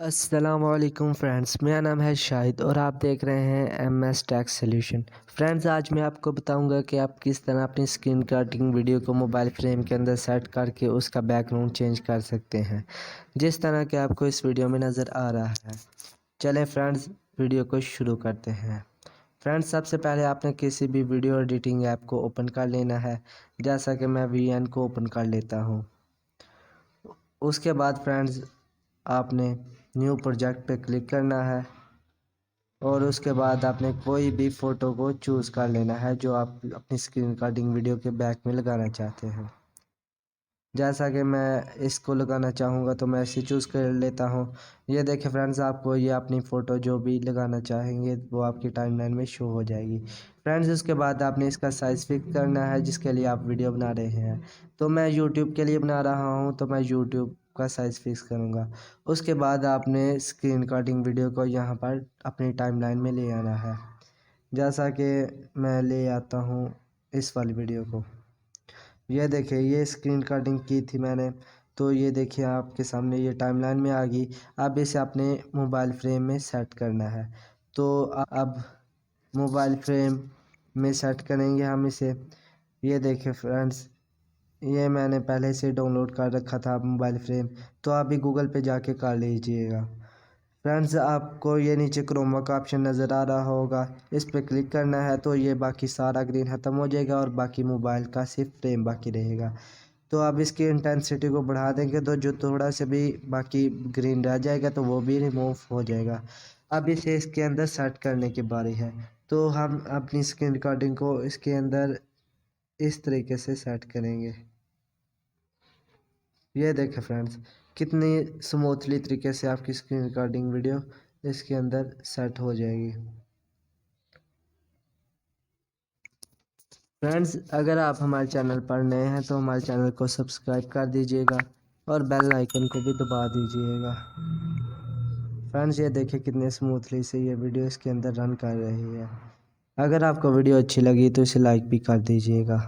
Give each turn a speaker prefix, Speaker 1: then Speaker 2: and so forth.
Speaker 1: अस्सलामुअलैकुम फ्रेंड्स, मेरा नाम है शाहिद और आप देख रहे हैं MS टैक्स सॉल्यूशन। फ्रेंड्स, आज मैं आपको बताऊंगा कि आप किस तरह अपनी स्क्रीन रिकॉर्डिंग वीडियो को मोबाइल फ्रेम के अंदर सेट करके उसका बैकग्राउंड चेंज कर सकते हैं, जिस तरह के आपको इस वीडियो में नज़र आ रहा है। चलें फ्रेंड्स, वीडियो को शुरू करते हैं। फ्रेंड्स, सबसे पहले आपने किसी भी वीडियो एडिटिंग ऐप को ओपन कर लेना है, जैसा कि मैं VN को ओपन कर लेता हूँ। उसके बाद फ्रेंड्स, आपने न्यू प्रोजेक्ट पे क्लिक करना है और उसके बाद आपने कोई भी फ़ोटो को चूज़ कर लेना है जो आप अपनी स्क्रीन रिकॉर्डिंग वीडियो के बैक में लगाना चाहते हैं। जैसा कि मैं इसको लगाना चाहूँगा तो मैं इसे चूज़ कर लेता हूँ। ये देखिए फ्रेंड्स, आपको ये अपनी फ़ोटो जो भी लगाना चाहेंगे वो आपकी टाइमलाइन में शो हो जाएगी। फ्रेंड्स, उसके बाद आपने इसका साइज़ फिक्स करना है जिसके लिए आप वीडियो बना रहे हैं। तो मैं यूट्यूब के लिए बना रहा हूँ तो मैं यूट्यूब का साइज़ फिक्स करूँगा। उसके बाद आपने स्क्रीन रिकॉर्डिंग वीडियो को यहाँ पर अपनी टाइमलाइन में ले आना है, जैसा कि मैं ले आता हूँ इस वाली वीडियो को। ये देखिए, ये स्क्रीन रिकॉर्डिंग की थी मैंने, तो ये देखिए आपके सामने ये टाइमलाइन में आ गई। अब इसे अपने मोबाइल फ्रेम में सेट करना है। तो अब मोबाइल फ्रेम में सेट करेंगे हम इसे। ये देखिए फ्रेंड्स, ये मैंने पहले से डाउनलोड कर रखा था मोबाइल फ्रेम, तो आप भी गूगल पे जाके कर लीजिएगा। फ्रेंड्स, आपको ये नीचे क्रोमा का ऑप्शन नज़र आ रहा होगा, इस पर क्लिक करना है तो ये बाकी सारा ग्रीन ख़त्म हो जाएगा और बाकी मोबाइल का सिर्फ फ्रेम बाकी रहेगा। तो अब इसकी इंटेंसिटी को बढ़ा देंगे तो जो थोड़ा सा भी बाकी ग्रीन रह जाएगा तो वो भी रिमूव हो जाएगा। अब इसे इसके अंदर सेट करने की बारी है। तो हम अपनी स्क्रीन रिकॉर्डिंग को इसके अंदर इस तरीके से सेट करेंगे। ये देखें फ्रेंड्स, कितनी स्मूथली तरीके से आपकी स्क्रीन रिकॉर्डिंग वीडियो इसके अंदर सेट हो जाएगी। फ्रेंड्स, अगर आप हमारे चैनल पर नए हैं तो हमारे चैनल को सब्सक्राइब कर दीजिएगा और बेल आइकन को भी दबा दीजिएगा। फ्रेंड्स, ये देखिए कितने स्मूथली से ये वीडियो इसके अंदर रन कर रही है। अगर आपको वीडियो अच्छी लगी तो इसे लाइक भी कर दीजिएगा।